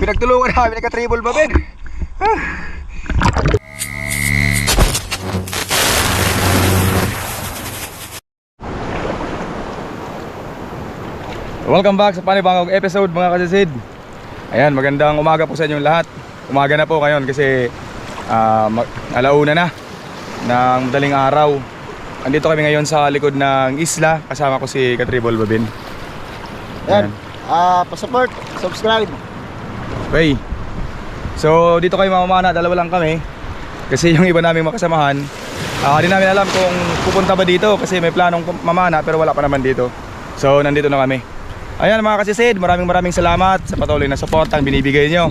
Pinagtulungan namin nagka-triple ba, Ben? Welcome back sa panibagong episode mga kasisid. Ayan, magandang umaga po sa inyong lahat. Umaga na po ngayon kasi alauna na ng madaling araw. Andito kami ngayon sa likod ng isla. Kasama ko si Katribol Babin. Ayan, pa-support, subscribe. Okay. So dito kayo mamamana, dalawa lang kami. Kasi yung iba naming makasamahan di namin alam kung pupunta ba dito kasi may planong mamana pero wala pa naman dito. So nandito na kami. Ayan mga kasisid, maraming salamat sa patuloy na support ang binibigay nyo.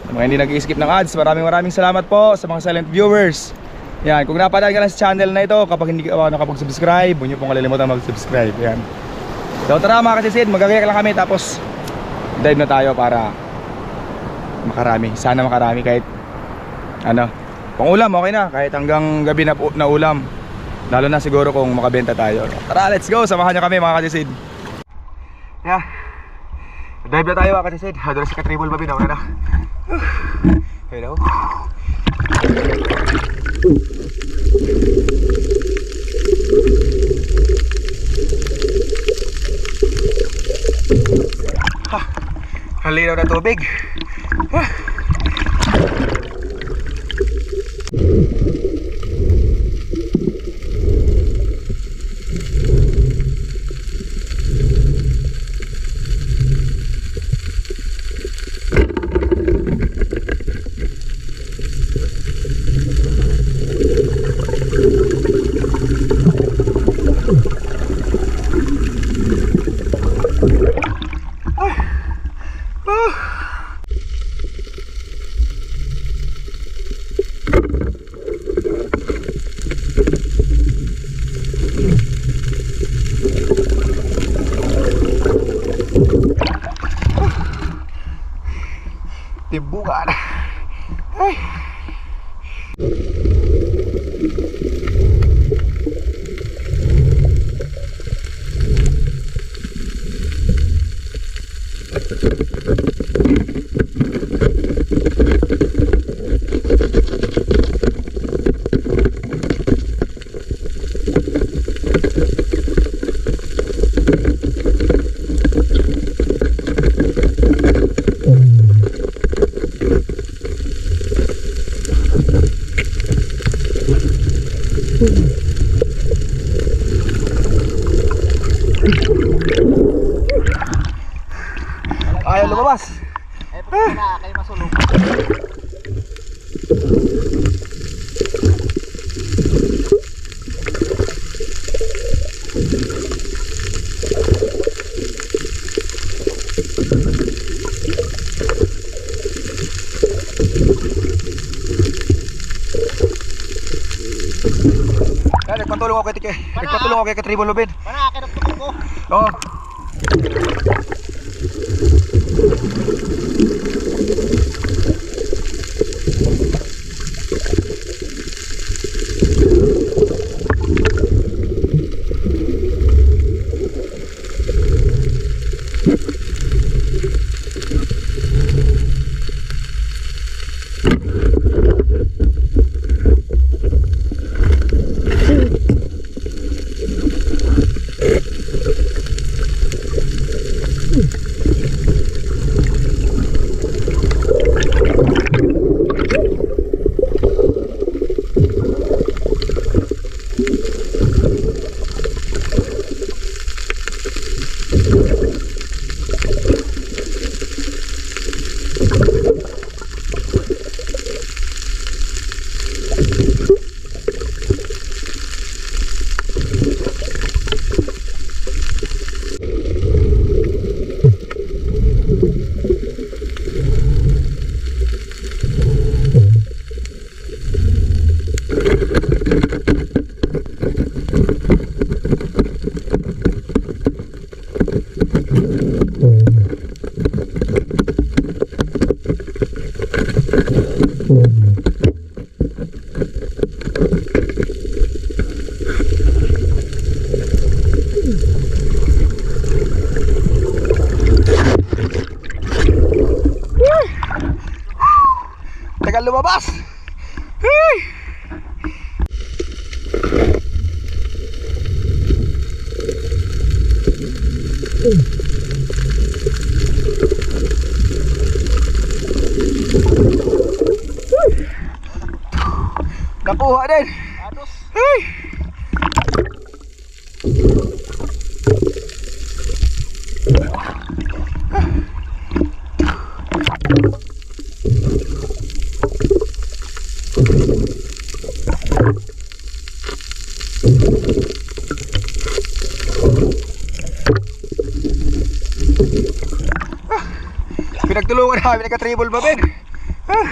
Sa mga hindi nag-i-skip ng ads, maraming salamat po sa mga silent viewers. Yan, kung napadaan ka lang sa channel na ito, kapag hindi ka nakapag-subscribe, huwag nyo pong kalilimutan mag-subscribe. Yan. So tara mga kasisid, magagayak lang kami tapos dive na tayo para makarami. Sana makarami kahit pang ulam okay na, kahit hanggang gabi na ulam. Lalo na siguro kung makabenta tayo. Tara, let's go, samahan nyo kami mga kasisid. Yeah. Dive na tayo mga kasisid. Doon si Katribol Babin. Okay na. Hello. Halinaw na tubig. Timbukan. Ay. Ayaw lumabas. Pati na kayo masulong. Nagpatulong ako kay Katribol Babin. Para akin ang tukok ko. Oo. tagal lumabas. Hey! Nakuha din. Ados. Hey! Pinagtulungan namin nagka-triple ba, Ben? Oh,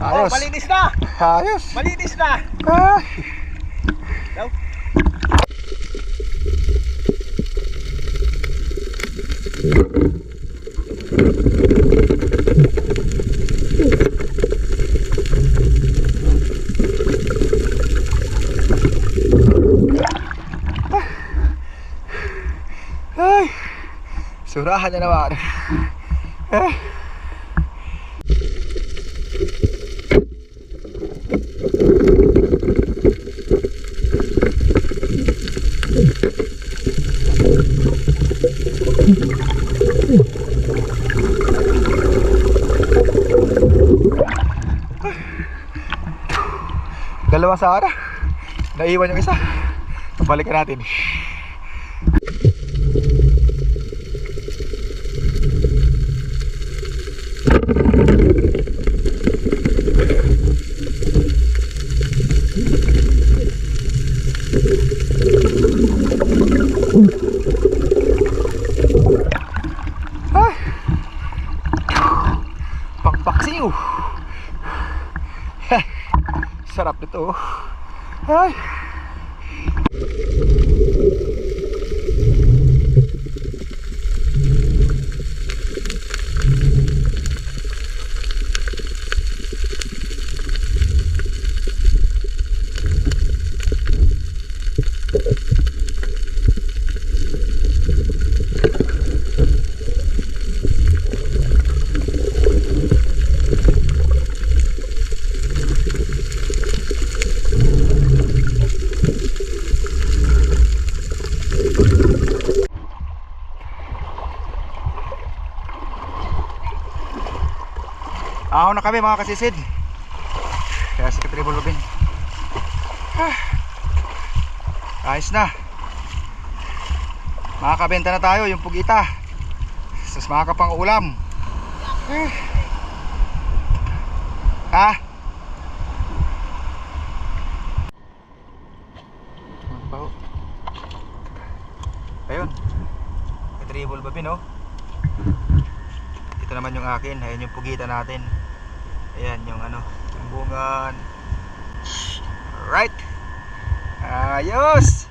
Ayos. malinis na. Ayos. Malinis na. Ah. Daw. Ay. Surahan na naman. Ah. Dalawa sa ara. Naiwan yung isa. Balikan natin. Ay. Pangpaksiw. Sarap nito. Ay. Ahon na kami mga kasisid. Kaya si Katribol Robin. Ayos na. Makakabenta na tayo yung pugita. Sas makakapang ulam. Ha? Ayun. Katribol Robin, oh. Ito naman yung akin. Ayan yung pugita natin. Ayan yung ano, yung bungan. Right. Ayos.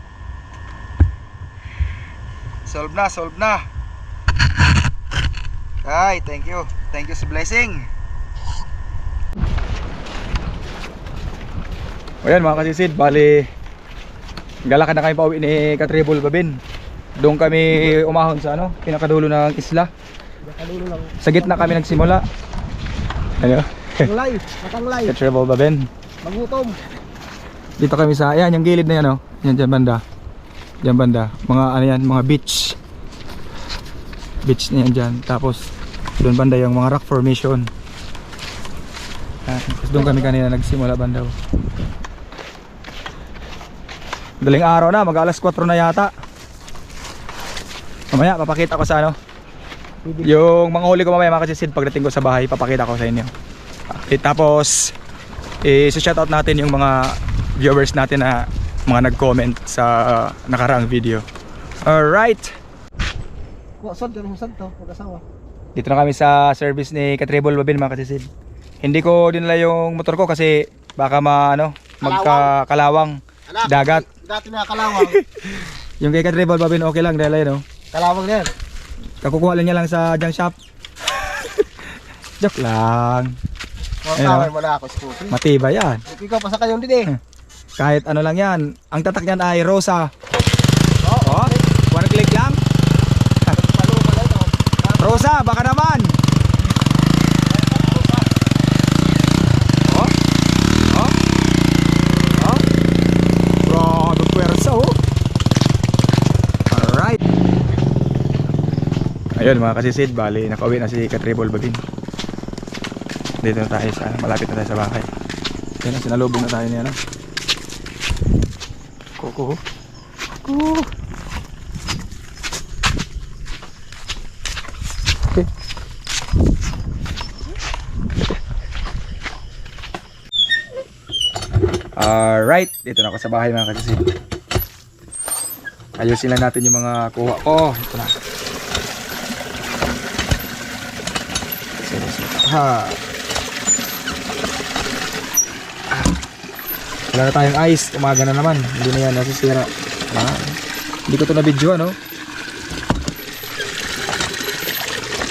Solve na, solve na. Ay, thank you. Thank you sa blessing. Ayan mga kasisid, bali galakan na kami pauwi ni Katribol Babin. Doon kami umahon sa ano, pinakadulo ng isla. Sa gitna kami nagsimula. Ano? Nakanglay. Nakanglay. Katribol Babin. Magutom. Dito kami sa, ayan yung gilid na yan, oh. Yan dyan banda. Dyan banda. Mga ano yan, mga beach. Beach na yan dyan. Tapos doon banda yung mga rock formation. Tapos doon kami kanina nagsimula banda, oh. Daling araw na, mag alas 4 na yata. Mamaya papakita ko sa ano, yung mga huli ko mamaya mga kasisid. Pagdating ko sa bahay papakita ko sa inyo. Tapos i-shoutout natin yung mga viewers natin na mga nag-comment sa nakaraang video. Alright, Saan ka nung saan to? Mag-asawa. dito na kami sa service ni Katribol Babin mga kasisid. Hindi ko dinala yung motor ko kasi baka magkakalawang Anak, dagat. Dati na kalawang. Yung kay Katribol Babin okay lang dahil ayun, Kalawang na yan. kakukuha lang niya lang sa junk shop. Joke lang. Mga mo na ako scooty. Matibay yan. Ikaw pa sa kayong din eh. Kahit ano lang yan. Ang tatak niyan ay Rosa. Oo. Oh, one click lang. Paluma na ito. Rosa, baka naman. Oh. Oh. Oh. Grabe pwersa oh. Alright. Ayun mga kasisid, bali nakauwi na si Katribol Babin. Dito na tayo sa, malapit na tayo sa bahay. Ayun, sinalubong na tayo niya. Kuko. Kuko. Okay. Alright, dito na ako sa bahay mga kasisid. Ayusin lang natin yung mga kuha ko. Ito na. Ha. Wala na tayong ice, umaga na naman. Hindi na yan nasisira. Hindi ko ito na-videoan, no?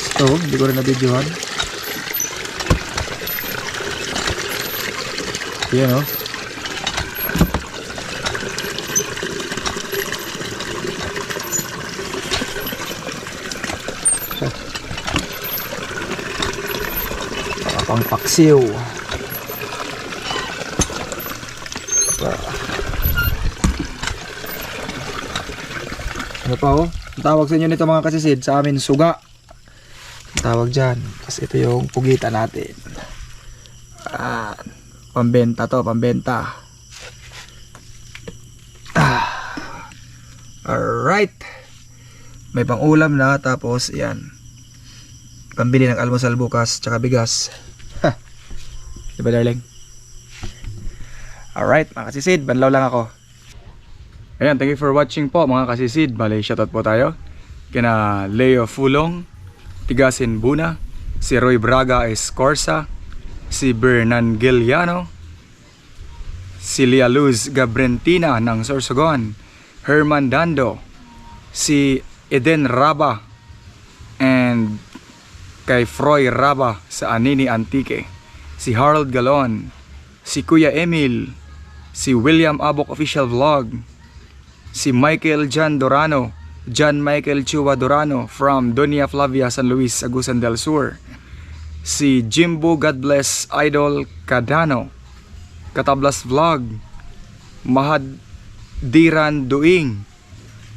Stove, hindi ko rin na-videoan. Yan, no? Pang paksiw. Ano pa oh? Ang tawag sa inyo nito mga kasisid, sa amin suga. Ang tawag dyan. Kasi ito yung pugita natin. Pambenta to, pambenta. Alright. May pang ulam na, tapos yan. Pambili ng almusal bukas, tsaka bigas. Diba darling? Alright mga kasisid, banlaw lang ako. Ayan, thank you for watching po mga kasisid. Bale, shoutout po tayo kina Leo Fulong, Tigasin Buna, si Roy Braga Escorza, si Bernan Giliano, si Lia Luz Gabrentina ng Sorsogon, Herman Dando, si Eden Raba, and kay Froy Raba sa Anini Antique, si Harold Galon, si Kuya Emil, si William Abok Official Vlog, si Michael Jan Dorano, John Michael Chua Dorano from Doña Flavia, San Luis, Agusan del Sur, si Jimbo God Bless Idol Cadano, Katablas Vlog, Mahad Diran Duing,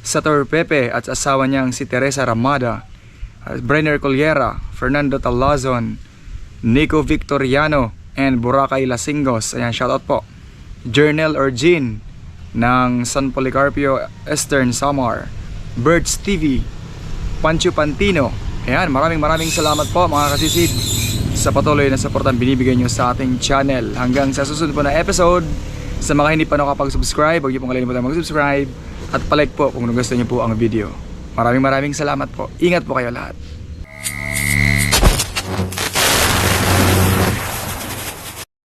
Sator Pepe at asawa niyang si Teresa Ramada, Brenner Colliera, Fernando Talazon, Nico Victoriano, and Boracay Lasingos. Ayan, shoutout po. Journal or Jean ng San Policarpio, Eastern Samar, Birds TV, Pancho Pantino. Ayan, maraming salamat po mga kasisid sa patuloy na suportang binibigay nyo sa ating channel. Hanggang sa susunod po na episode. Sa mga hindi pa nakapag-subscribe, huwag nyo pong kalimutan mag-subscribe at palike po kung gusto nyo po ang video. Maraming salamat po. Ingat po kayo lahat.